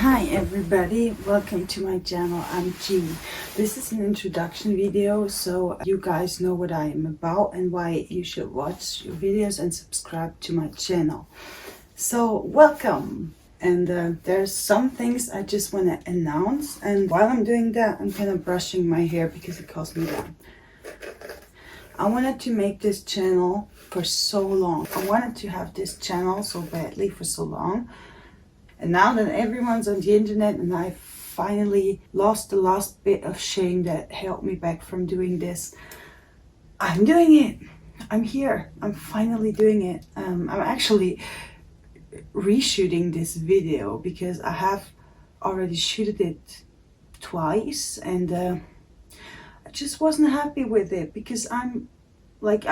Hi everybody, welcome to my channel. I'm G. This is an introduction video so you guys know what I am about and why you should watch videos and subscribe to my channel. So welcome, and there's some things I just want to announce, and while I'm doing that I'm kind of brushing my hair because it calms me down. I wanted to make this channel for so long. I wanted to have this channel so badly for so long. And now that everyone's on the internet and I finally lost the last bit of shame that held me back from doing this, I'm doing it. I'm here. I'm finally doing it. I'm actually reshooting this video because I have already shooted it twice and I just wasn't happy with it because I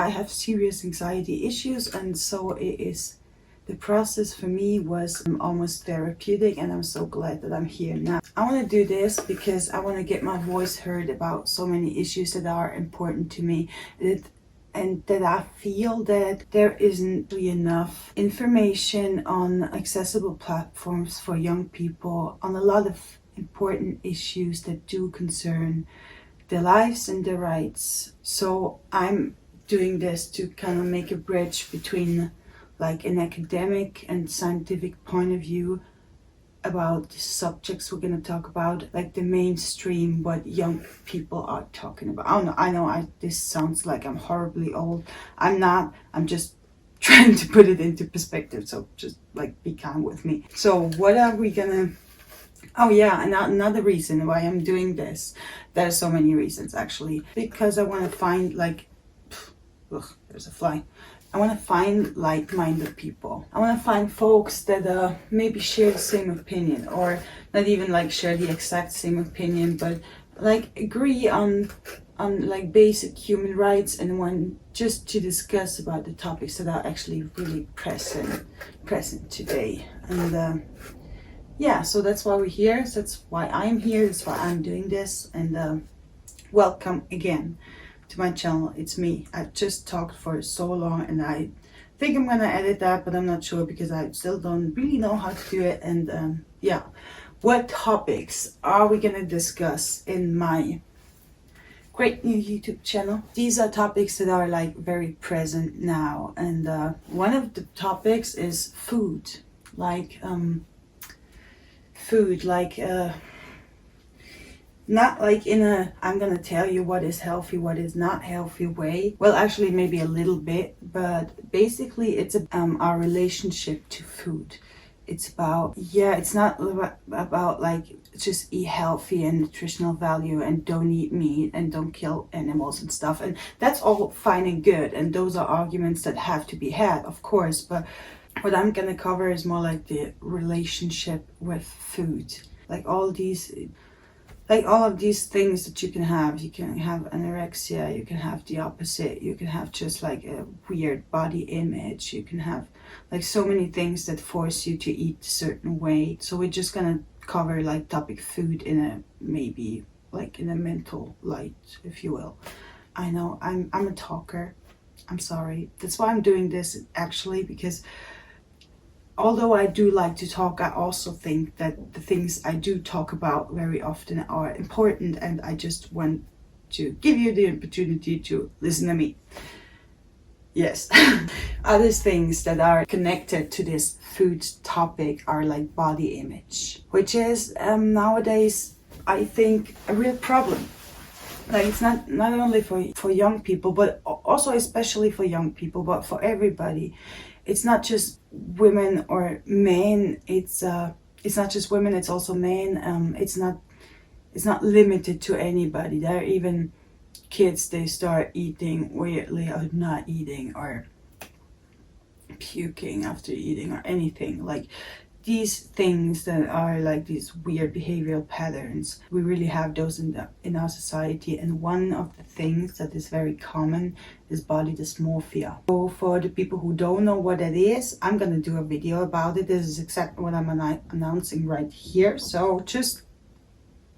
have serious anxiety issues, and so it is. The process for me was almost therapeutic, and I'm so glad that I'm here now. I want to do this because I want to get my voice heard about so many issues that are important to me, and that I feel that there isn't really enough information on accessible platforms for young people on a lot of important issues that do concern their lives and their rights. So I'm doing this to kind of make a bridge between like an academic and scientific point of view about the subjects we're going to talk about, like the mainstream, what young people are talking about. I know this sounds like I'm horribly old. I'm not. I'm just trying to put it into perspective, so just like be calm with me. So what are we gonna... Oh yeah, and another reason why I'm doing this, there's so many reasons actually, because I want to find there's a fly. I want to find like-minded people. I want to find folks that maybe share the same opinion, or not even like share the exact same opinion, but like agree on like basic human rights, and want just to discuss about the topics that are actually really present today. And yeah, so that's why we're here. So that's why I'm here. That's why I'm doing this. And welcome again to my channel. It's me. I just talked for so long, and I think I'm gonna edit that, but I'm not sure because I still don't really know how to do it. And yeah, what topics are we gonna discuss in my great new YouTube channel? These are topics that are like very present now, and one of the topics is food, not like in a I'm gonna tell you what is healthy, what is not healthy way. Well, actually maybe a little bit, but basically it's our relationship to food. It's about, yeah, it's not about like just eat healthy and nutritional value and don't eat meat and don't kill animals and stuff, and that's all fine and good, and those are arguments that have to be had, of course. But what I'm gonna cover is more like the relationship with food, like all of these things that you can have. You can have anorexia, you can have the opposite, you can have just like a weird body image, you can have like so many things that force you to eat a certain way. So we're just gonna cover like topic food in a maybe like in a mental light, if you will. I know I'm a talker. I'm sorry. That's why I'm doing this actually, because although I do like to talk, I also think that the things I do talk about very often are important, and I just want to give you the opportunity to listen to me. Yes. Other things that are connected to this food topic are like body image, which is nowadays, I think, a real problem. Like it's not only for young people, but also especially for young people, but for everybody. It's not just women or men. It's not just women. It's also men. It's not limited to anybody. There are even kids. They start eating weirdly, or not eating, or puking after eating, or anything like these things that are like these weird behavioral patterns. We really have those in our society, and one of the things that is very common is body dysmorphia. So for the people who don't know what it is, I'm gonna do a video about it. This is exactly what I'm announcing right here, so just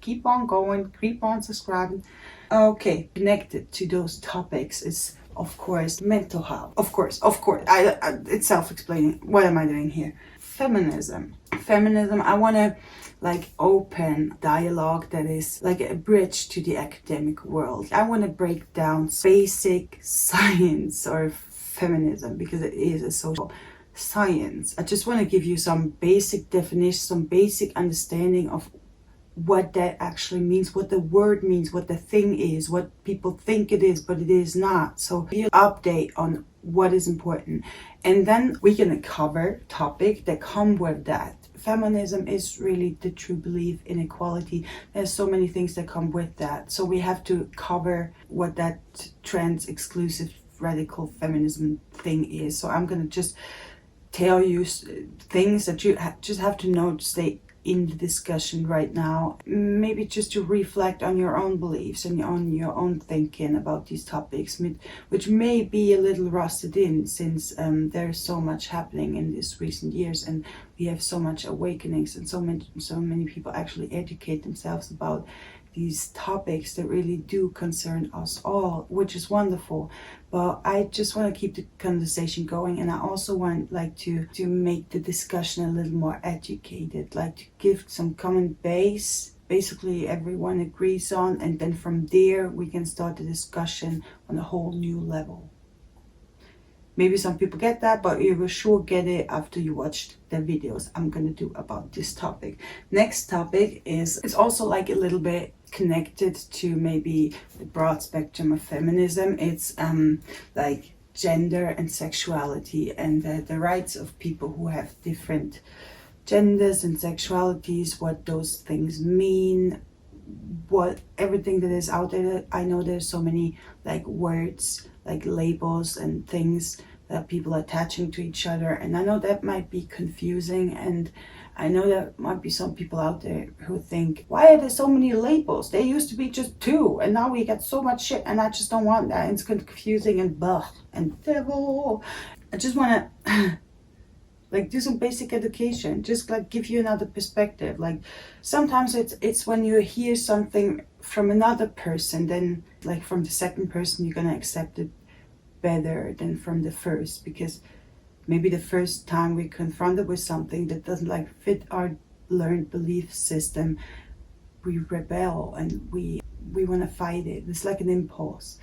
keep on going, keep on subscribing. Okay, connected to those topics is of course mental health. Of course, it's self-explaining. What am I doing here? feminism. Feminism, I want to like open dialogue that is like a bridge to the academic world. I want to break down basic science or feminism because it is a social science. I just want to give you some basic definition, some basic understanding of what that actually means, what the word means, what the thing is, what people think it is, but it is not. So you update on what is important. And then we're gonna cover topics that come with that. Feminism is really the true belief in equality. There's so many things that come with that. So we have to cover what that trans exclusive radical feminism thing is. So I'm gonna just tell you things that you just have to know to stay in the discussion right now, maybe just to reflect on your own beliefs and on your own thinking about these topics, which may be a little rusted in since there's so much happening in these recent years, and we have so much awakenings, and so many people actually educate themselves about these topics that really do concern us all, which is wonderful. But I just want to keep the conversation going, and I also want like to make the discussion a little more educated, like to give some common base basically everyone agrees on, and then from there we can start the discussion on a whole new level. Maybe some people get that, but you will sure get it after you watched the videos I'm gonna do about this topic. Next topic is, it's also like a little bit connected to maybe the broad spectrum of feminism. It's like gender and sexuality, and the rights of people who have different genders and sexualities, what those things mean, what everything that is out there. I know there's so many like words, like labels and things that people are attaching to each other, and I know that might be confusing, and I know there might be some people out there who think, why are there so many labels? There used to be just 2 and now we got so much shit, and I just don't want that. It's confusing and blah and devil. I just want to like do some basic education, just like give you another perspective. Like sometimes it's when you hear something from another person, then like from the second person you're gonna accept it better than from the first, because maybe the first time we're confronted with something that doesn't like fit our learned belief system, we rebel and we want to fight it. It's like an impulse.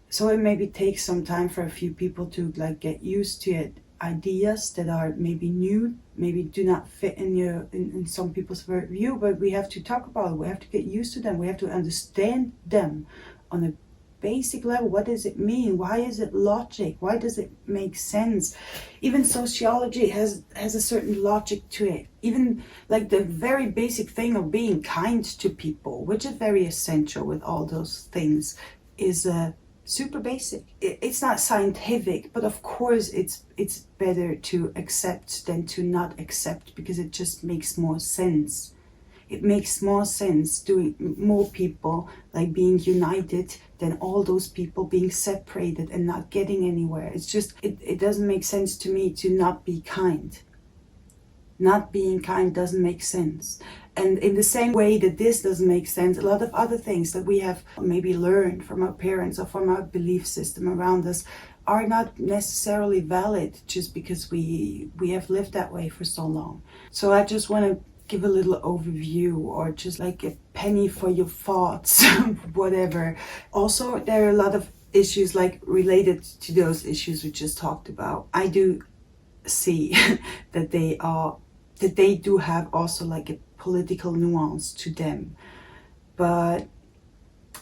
So it maybe takes some time for a few people to like get used to it. Ideas that are maybe new, maybe do not fit in some people's view, but we have to talk about it. We have to get used to them. We have to understand them on a basic level. What does it mean? Why is it logic? Why does it make sense? Even sociology has a certain logic to it. Even like the very basic thing of being kind to people, which is very essential with all those things, is super basic. It's not scientific, but of course it's better to accept than to not accept, because it just makes more sense. It makes more sense doing more people like being united than all those people being separated and not getting anywhere. It's just, it doesn't make sense to me to not be kind. Not being kind doesn't make sense. And in the same way that this doesn't make sense, a lot of other things that we have maybe learned from our parents or from our belief system around us are not necessarily valid just because we have lived that way for so long. So I just want to give a little overview, or just like a penny for your thoughts, whatever. Also, there are a lot of issues like related to those issues we just talked about. I do see that they do have also like a political nuance to them, but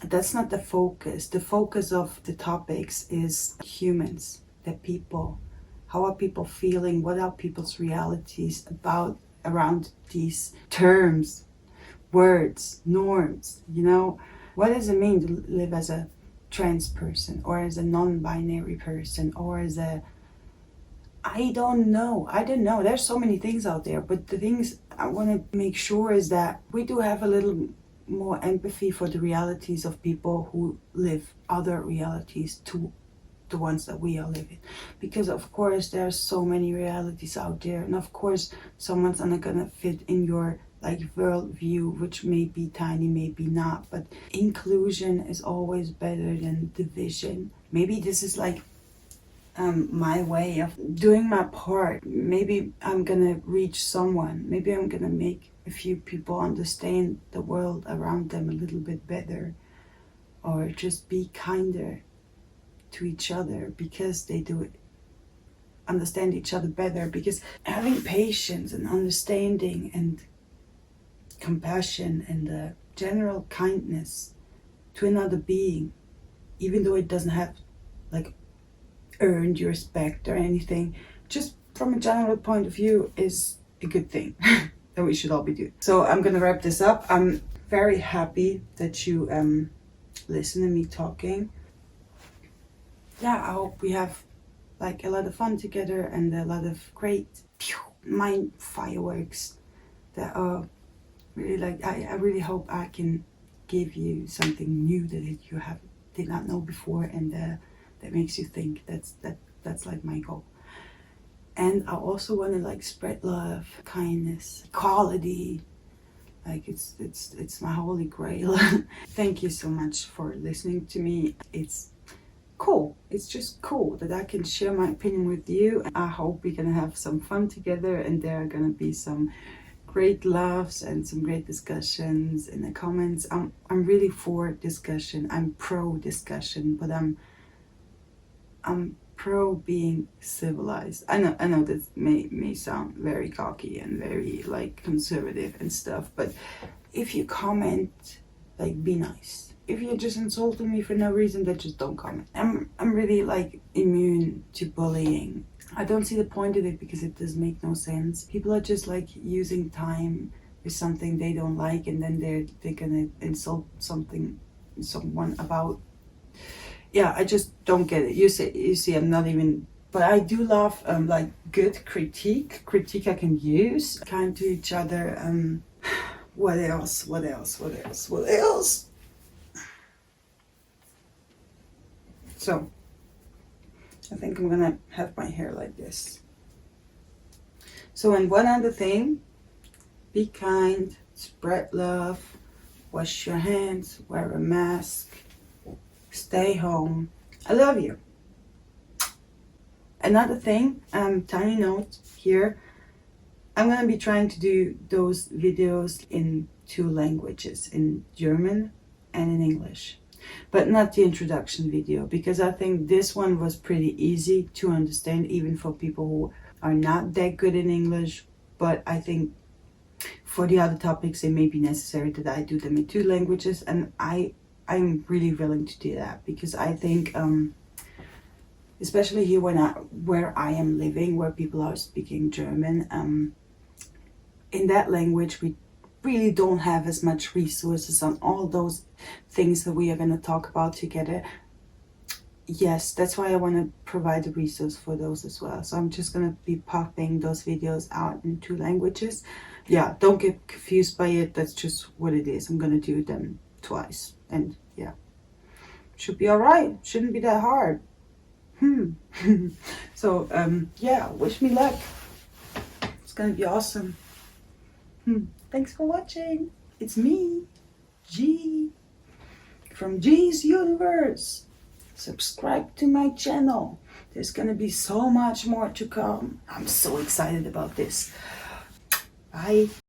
that's not the focus. The focus of the topics is humans, the people. How are people feeling? What are people's realities around these terms, words, norms? You know, what does it mean to live as a trans person, or as a non-binary person, or as a, I don't know. There's so many things out there, but the things I want to make sure is that we do have a little more empathy for the realities of people who live other realities to the ones that we are living. Because of course there are so many realities out there, and of course someone's not gonna fit in your like worldview, which may be tiny, maybe not, but inclusion is always better than division. Maybe this is like my way of doing my part. Maybe I'm gonna reach someone. Maybe I'm gonna make a few people understand the world around them a little bit better, or just be kinder to each other because they do understand each other better. Because having patience and understanding and compassion and general kindness to another being, even though it doesn't have like earned your respect or anything, just from a general point of view, is a good thing that we should all be doing. So I'm gonna wrap this up. I'm very happy that you listen to me talking. Yeah, I hope we have like a lot of fun together and a lot of great mind fireworks that are really like, I really hope I can give you something new that you did not know before, and that makes you think. That's like my goal. And I also want to like spread love, kindness, equality. Like it's my holy grail. Thank you so much for listening to me. It's cool. It's just cool that I can share my opinion with you. I hope we're gonna have some fun together, and there are gonna be some great laughs and some great discussions in the comments. I'm really for discussion. I'm pro discussion, but I'm pro being civilized. I know this may sound very cocky and very like conservative and stuff, but if you comment, like, be nice. If you're just insulting me for no reason, then just don't comment. I'm really like immune to bullying. I don't see the point of it because it does make no sense. People are just like using time with something they don't like, and then they're gonna insult someone about. Yeah, I just don't get it. You see, I'm not even. But I do love like good critique I can use. Kind to each other. What else? So, I think I'm gonna have my hair like this. So, and one other thing, be kind, spread love, wash your hands, wear a mask, stay home. I love you. Another thing, tiny note here, I'm gonna be trying to do those videos in 2 languages, in German and in English. But not the introduction video, because I think this one was pretty easy to understand even for people who are not that good in English. But I think for the other topics it may be necessary that I do them in 2 languages, and I'm really willing to do that, because I think especially here where I am living, where people are speaking German, in that language we really don't have as much resources on all those things that we are going to talk about together. Yes, that's why I want to provide a resource for those as well. So I'm just going to be popping those videos out in 2 languages. Yeah, don't get confused by it. That's just what it is. I'm going to do them twice. And yeah, should be all right. Shouldn't be that hard. So, yeah, wish me luck. It's going to be awesome. Thanks for watching. It's me, G, from G's Universe. Subscribe to my channel. There's gonna be so much more to come. I'm so excited about this. Bye.